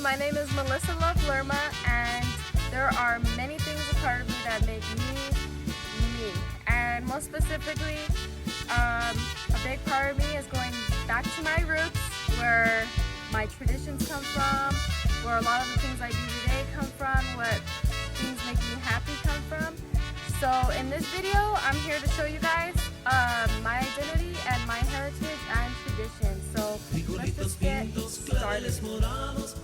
my name is Melissa Love Lerma, and there are many things a part of me that make me, me. And most specifically, a big part of me is going back to my roots, where my traditions come from, where a lot of the things I do today come from, what things make me happy come from. So in this video, I'm here to show you guys my identity and my heritage and tradition. So let's just get started.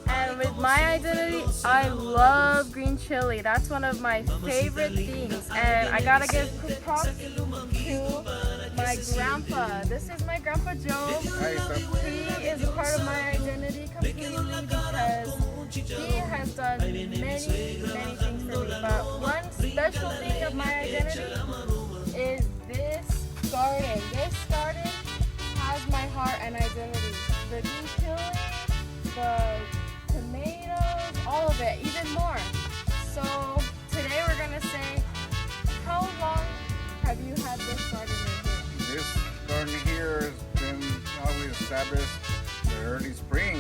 And with my identity, I love green chili. That's one of my favorite things. And I gotta give props to my grandpa. This is my grandpa Joe. He is a part of my identity completely because he has done many things for me. But one special thing of my identity is this garden. This garden has my heart and identity. The green chili, the tomatoes, all of it, even more. So today we're gonna say, how long have you had this garden right here? This garden here has been probably established the early spring.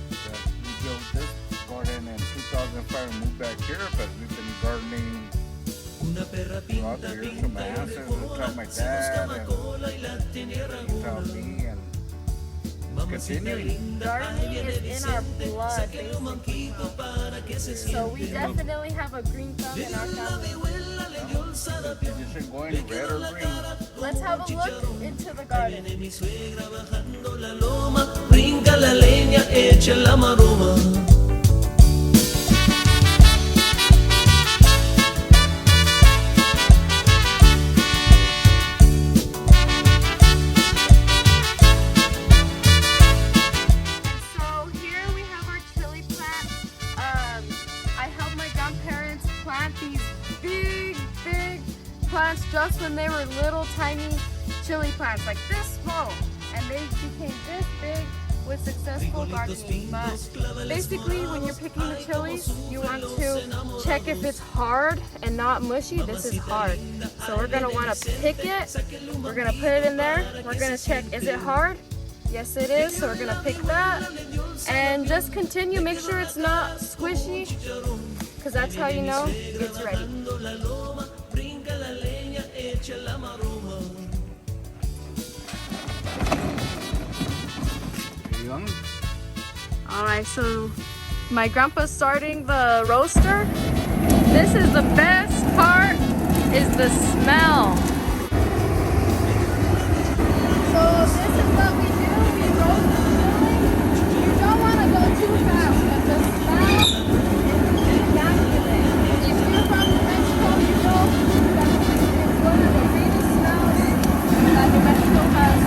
That we built this garden in 2005 and moved back here, but we've been gardening throughout the years from my ancestors, from my dad, and from me, and continuing. Gardening is in our blood, basically. So we definitely have a green thumb in our family. Tradition going red or green. Let's have a look into the garden. Brinca la leña, echa la maroma. Plants just when they were little tiny chili plants, like this small, and they became this big with successful gardening. But basically, when you're picking the chilies, you want to check if it's hard and not mushy. This is hard, so we're gonna want to pick it. We're gonna put it in there. We're gonna check, is it hard? Yes, it is. So we're gonna pick that and just continue. Make sure it's not squishy, because that's how you know it's ready. Alright, so my grandpa's starting the roaster. This is the best part, is the smell. So this is what we do, we roast the chili. You don't want to go too fast, but the smell is immaculate. If you're from Mexico, you know that it's one of the greatest smells that New Mexico has.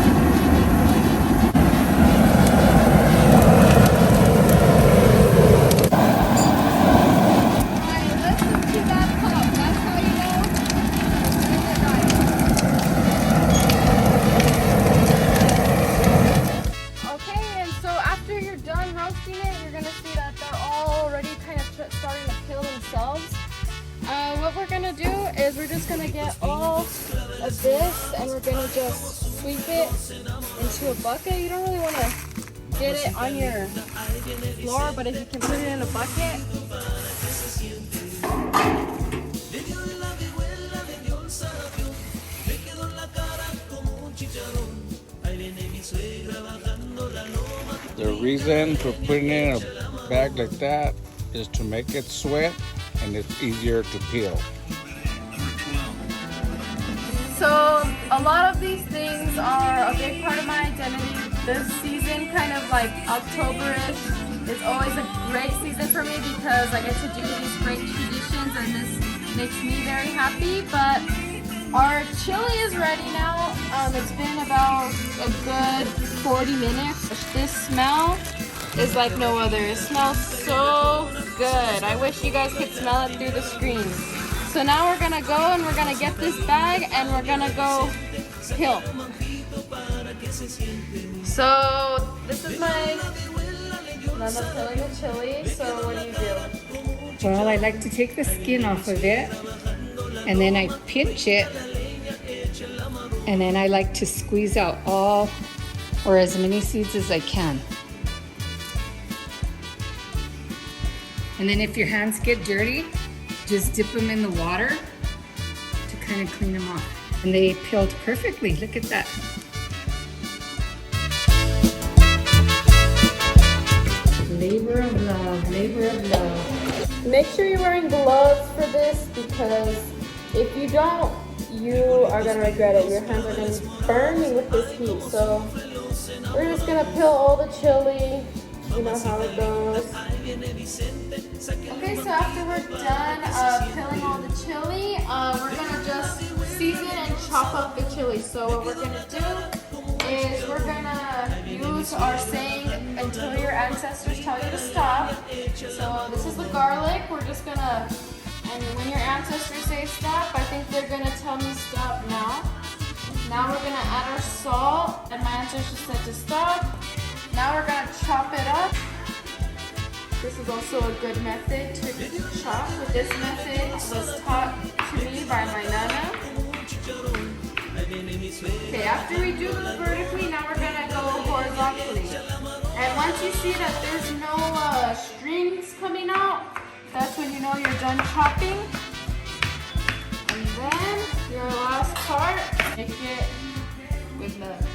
What we're gonna do is we're just gonna get all of this and we're gonna just sweep it into a bucket. You don't really want to get it on your floor, but if you can put it in a bucket. The reason for putting it in a bag like that is to make it sweat and it's easier to peel. So a lot of these things are a big part of my identity. This season, kind of like October-ish, is always a great season for me because I get to do these great traditions and this makes me very happy. But our chili is ready now. It's been about a good 40 minutes. This smell is like no other. It smells so good. I wish you guys could smell it through the screen. So now we're gonna go and we're gonna get this bag and we're gonna go peel. So this is my mama peeling the chili. So what do you do? Well, I like to take the skin off of it and then I pinch it and then I like to squeeze out all or as many seeds as I can. And then if your hands get dirty, just dip them in the water to kind of clean them off. And they peeled perfectly. Look at that. Labor of love, labor of love. Make sure you're wearing gloves for this because if you don't, you are gonna regret it. Your hands are gonna be burning with this heat. So we're just gonna peel all the chili. You know how it goes. Okay, so after we're done peeling all the chili, we're gonna just season and chop up the chili. So what we're gonna do is we're gonna use our saying until your ancestors tell you to stop. So this is the garlic. We're just gonna, and when your ancestors say stop, I think they're gonna tell me stop now. Now we're gonna add our salt, and my ancestors said to stop. Now we're gonna chop it up. This is also a good method to chop. This method was taught to me by my nana. Okay, after we do this vertically, now we're gonna go horizontally. And once you see that there's no strings coming out, that's when you know you're done chopping. And then your last part, make it with love.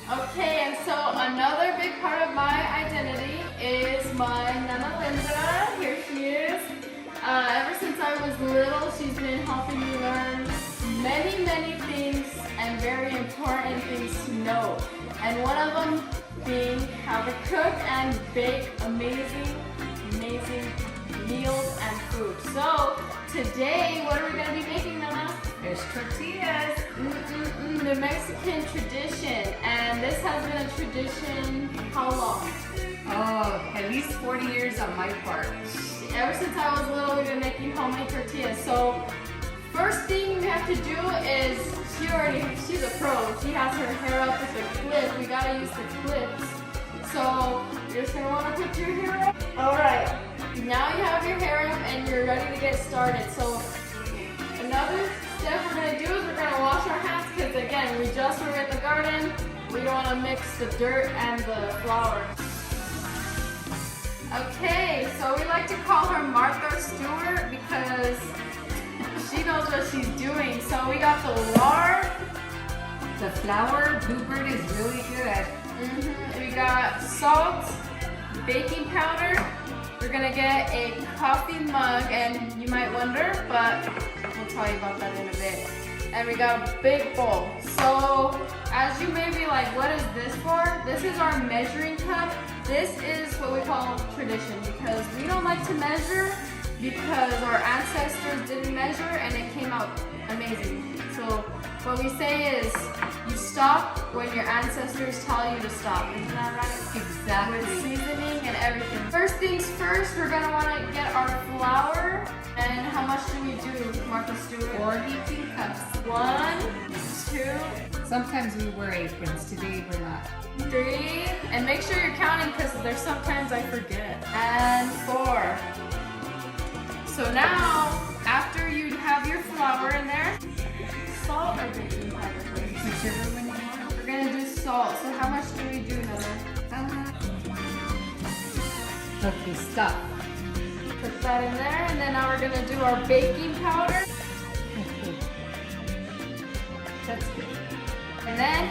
Okay, and so another big part of my identity is my Nana Linda. Here she is. Ever since I was little, she's been helping me learn many, many things and very important things to know. And one of them being how to cook and bake amazing, amazing meals and food. So today, what are we going to be making, Nana? Fish tortillas. The Mexican tradition, and this has been a tradition how long? Oh, at least 40 years on my part. Ever since I was little, we've been making homemade tortillas. So first thing we have to do is, she's a pro. She has her hair up with the clip. We gotta use the clips. So you're just gonna wanna put your hair up. All right, now you have your hair up and you're ready to get started. So another step we're gonna do is we're gonna wash our hands because again, we just were in the garden. We don't wanna mix the dirt and the flour. Okay, so we like to call her Martha Stewart because she knows what she's doing. So we got the lard. The flour, Bluebird is really good. We got salt, baking powder. We're gonna get a coffee mug, and you might wonder, but we'll tell you about that in a bit. And we got a big bowl. So as you may be like, what is this for? This is our measuring cup. This is what we call tradition because we don't like to measure because our ancestors didn't measure and it came out amazing. So what we say is you stop when your ancestors tell you to stop. Isn't that right? Exactly. With seasoning and everything. First things first, we're gonna wanna get our flour. And how much do we do, Martha Stewart? 4 heaping cups. 1, 2, Sometimes we wear aprons. Today we're not. 3, and make sure you're counting because there's sometimes I forget. And 4. So now, after you have your flour in there, salt or baking powder? Whichever one you want. We're gonna do salt. So how much do we do, Nana? Okay, stop. Put that in there, and then now we're gonna do our baking powder. Okay. That's good. And then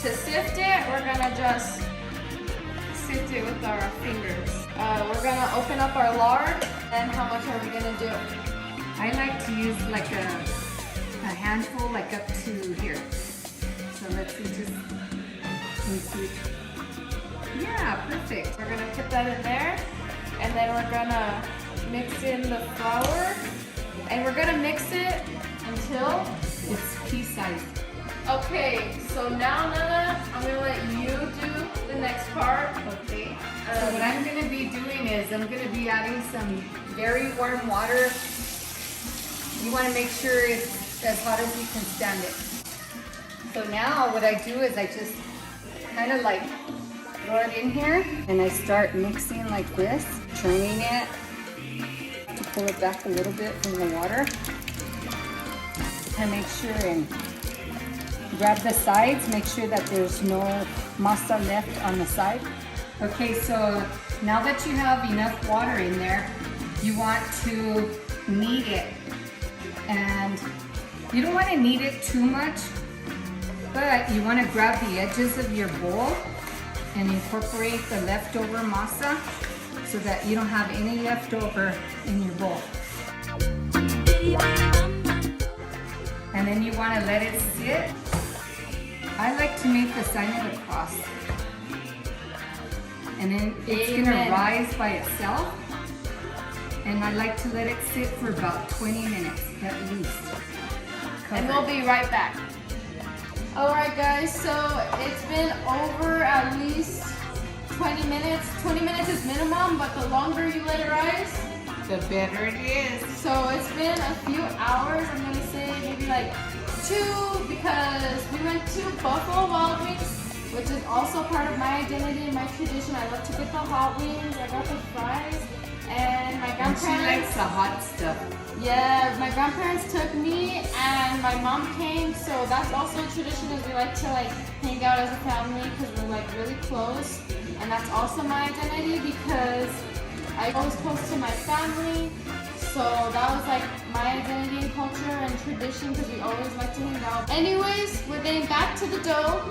to sift it, we're gonna just sift it with our fingers. We're gonna open up our lard. And how much are we gonna do? I like to use like a handful, like up to here. So let's see, just let me see. Yeah, perfect. We're gonna put that in there, and then we're gonna mix in the flour, and we're gonna mix it until It's pea-sized. okay. So now, Nana, I'm gonna let you do the next part. Okay. So what I'm going to be doing is I'm going to be adding some very warm water. You want to make sure it's as hot as you can stand it. So now what I do is I just kind of like throw it in here and I start mixing like this, turning it to pull it back a little bit from the water. And make sure and grab the sides, make sure that there's no masa left on the side. Okay, so now that you have enough water in there, you want to knead it. And you don't want to knead it too much, but you want to grab the edges of your bowl and incorporate the leftover masa so that you don't have any leftover in your bowl. And then you want to let it sit. I like to make the sign of the cross. And then it's going to rise by itself. And I like to let it sit for about 20 minutes at least. And we'll be right back. Alright guys, so it's been over at least 20 minutes. 20 minutes is minimum, but the longer you let it rise, the better it is. so it's been a few hours. I'm gonna say maybe like 2, because we went to Buffalo Wild Wings, which is also part of my identity and my tradition. I love to get the hot wings. I got the fries, and my And she likes grandparents. the hot stuff. Yeah, my grandparents took me, and my mom came. So that's also a tradition, is we like to like hang out as a family because we're like really close, and that's also my identity because I was close to my family. So that was like my identity and culture and tradition, because we always like to hang out. Anyways, we're getting back to the dough.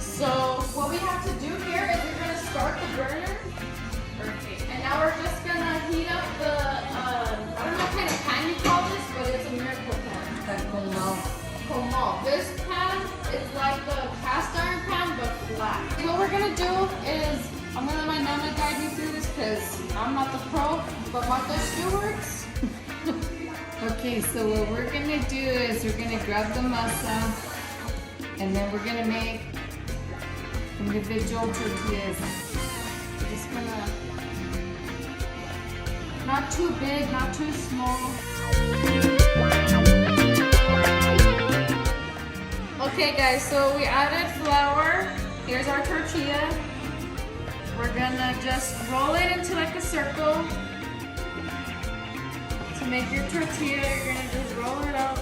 So what we have to do here is we're gonna start the burner. Perfect. And now we're just gonna heat up the, I don't know what kind of pan you call this, but it's a miracle pan. Comal. This pan is like the cast iron pan, but flat. What we're gonna do is, I'm gonna let my nana guide me through this because I'm not the pro, but Martha Stewart's. Okay, so what we're gonna do is we're gonna grab the masa and then we're gonna make individual tortillas. We're just gonna, not too big, not too small. Okay guys, so we added flour. Here's our tortilla. We're gonna just roll it into like a circle. To make your tortilla, you're gonna just roll it out.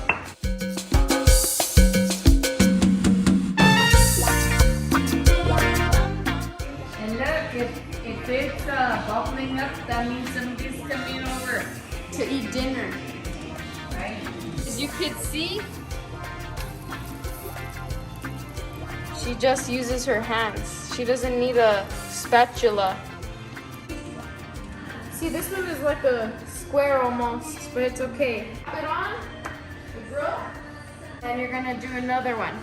And look, if it's bubbling up, that means somebody's coming over, To eat dinner. right? As you could see, she just uses her hands. She doesn't need a spatula. See, this one is like a square almost, but it's okay. Put it on the grill, and you're gonna do another one.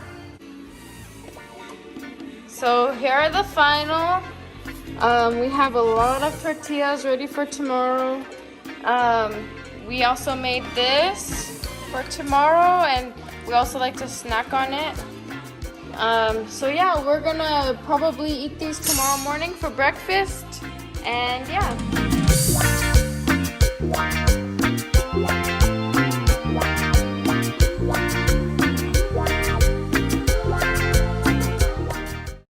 So here are the final. We have a lot of tortillas ready for tomorrow. We also made this for tomorrow, and we also like to snack on it. So yeah, we're gonna probably eat these tomorrow morning for breakfast, and yeah.